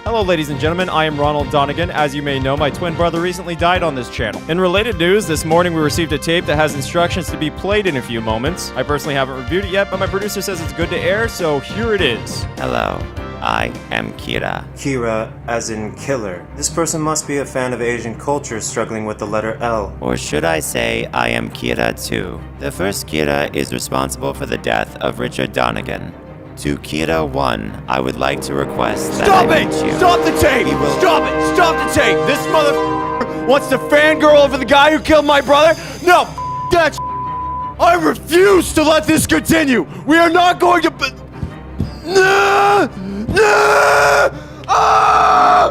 Hello ladies and gentlemen, I am Richard Donnigan. As you may know, my twin brother recently died on this channel. In related news, this morning we received a tape that has instructions to be played in a few moments. I personally haven't reviewed it yet, but my producer says it's good to air, so here it is. Hello, I am Kira. Kira, as in killer. This person must be a fan of Asian culture struggling with the letter L. Or should I say, I am Kira too. The first Kira is responsible for the death of Richard Donnigan. To Kira 1, I would like to request that Stop I it! meet you. Stop the tape! Stop it! Stop the tape! This mother wants to fangirl over the guy who killed my brother? No! That I refuse to let this continue! We are not going to... No! No! Oh,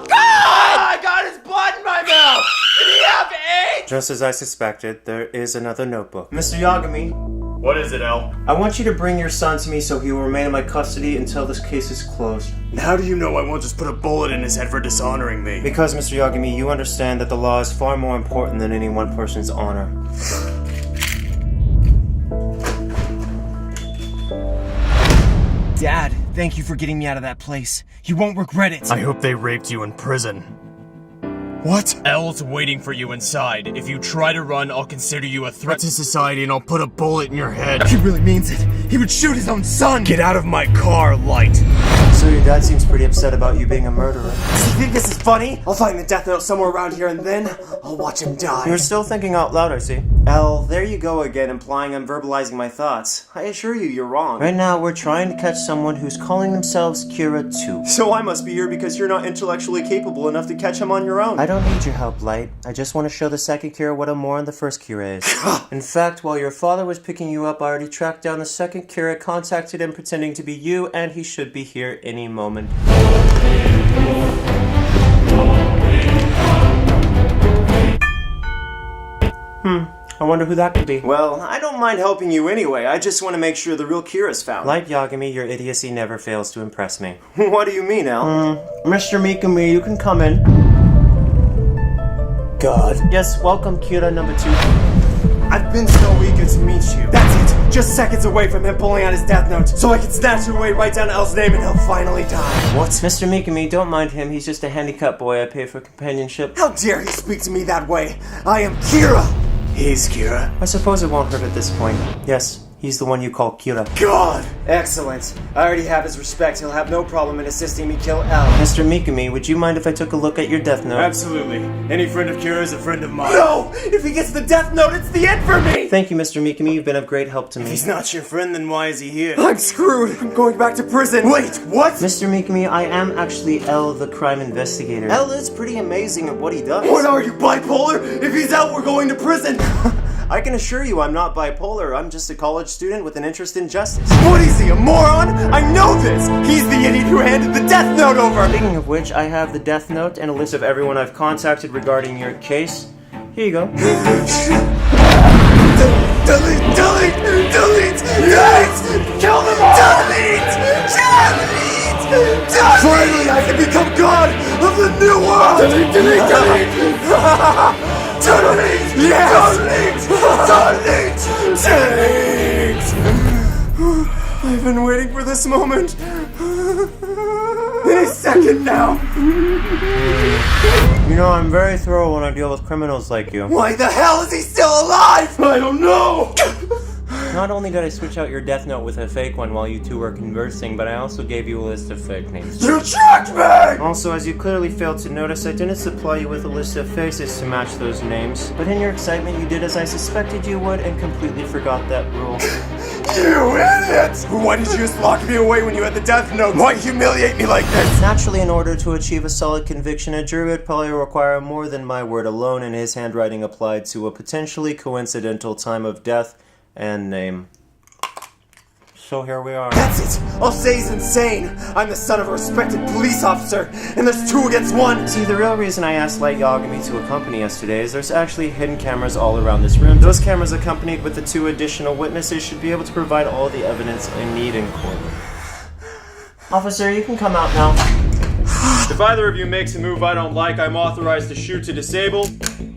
God! I got his blood in my mouth! Did he have AIDS? Just as I suspected, there is another notebook. Mr. Yagami, What is it, L? I want you to bring your son to me so he will remain in my custody until this case is closed. And how do you know I won't just put a bullet in his head for dishonoring me? Because, Mr. Yagami, you understand that the law is far more important than any one person's honor. Dad, thank you for getting me out of that place. You won't regret it. I hope they raped you in prison. What? L's waiting for you inside. If you try to run, I'll consider you a threat To society and I'll put a bullet in your head. He really means it. He would shoot his own son. Get out of my car, Light. So your dad seems pretty upset about you being a murderer. You think this is funny? I'll find the death note somewhere around here and then I'll watch him die. You're still thinking out loud, I see. L, there you go again, implying I'm verbalizing my thoughts. I assure you, you're wrong. Right now, we're trying to catch someone who's calling themselves Kira 2. So I must be here because you're not intellectually capable enough to catch him on your own. I don't need your help, Light. I just want to show the second Kira what a moron the first Kira is. In fact, while your father was picking you up, I already tracked down the second Kira, contacted him pretending to be you, and he should be here any moment. I wonder who that could be. Well, I don't mind helping you anyway. I just want to make sure the real Kira's found. Like Yagami, your idiocy never fails to impress me. What do you mean, Al? Mr. Mikami, you can come in. God. Yes, welcome, Kira number 2. I've been so eager to meet you. That's it! Just seconds away from him pulling out his death note, so I can snatch it away, write down L's name, and he'll finally die. What? Mr. Mikami, don't mind him. He's just a handicapped boy I pay for companionship. How dare he speak to me that way? I am Kira! He's Kira. I suppose it won't hurt at this point. Yes, he's the one you call Kira. God! Excellent. I already have his respect. He'll have no problem in assisting me kill L. Mr. Mikami, would you mind if I took a look at your death note? Absolutely. Any friend of Kira is a friend of mine. No! If he gets the death note, it's the end for me! Thank you, Mr. Mikami. You've been of great help to me. If he's not your friend, then why is he here? I'm screwed! I'm going back to prison! Wait, what? Mr. Mikami, I am actually L, the crime investigator. L is pretty amazing at what he does. What are you, bipolar? If he's out, we're going to prison! I can assure you I'm not bipolar. I'm just a college student with an interest in justice. What is he, a moron? I know this! He's the idiot who handed the death note over! Speaking of which, I have the death note and a list of everyone I've contacted regarding your case. Here you go. Delete! Delete! Delete! Delete! Kill them all! Delete! Delete! Delete! Finally, I can become God of the new world! Delete! Delete! Delete! Delete! Yes! Delete! Delete! Delete! I've been waiting for this moment. Any second now. You know, I'm very thorough when I deal with criminals like you. Why the hell is he still alive? I don't know! Not only did I switch out your death note with a fake one while you two were conversing, but I also gave you a list of fake names. You tricked me! Also, as you clearly failed to notice, I didn't supply you with a list of faces to match those names. But in your excitement, you did as I suspected you would and completely forgot that rule. You idiot! Why did you just lock me away when you had the death note? Why humiliate me like this? Naturally, in order to achieve a solid conviction, a jury would probably require more than my word alone, and his handwriting applied to a potentially coincidental time of death and name. So here we are. That's it! I'll say he's insane! I'm the son of a respected police officer, and there's 2 against 1! See, the real reason I asked Light Yagami to accompany us today is there's actually hidden cameras all around this room. Those cameras, accompanied with the 2 additional witnesses, should be able to provide all the evidence I need in court. Officer, you can come out now. If either of you makes a move I don't like, I'm authorized to shoot to disable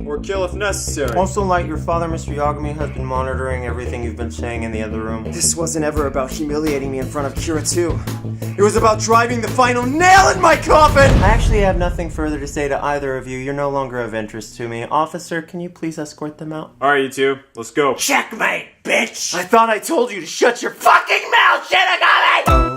or kill if necessary. Also, Light, your father, Mr. Yagami, has been monitoring everything you've been saying in the other room. This wasn't ever about humiliating me in front of Kira 2. It was about driving the final nail in my coffin! I actually have nothing further to say to either of you. You're no longer of interest to me. Officer, can you please escort them out? Alright, you two, let's go. Checkmate, bitch! I thought I told you to shut your fucking mouth, Shinigami!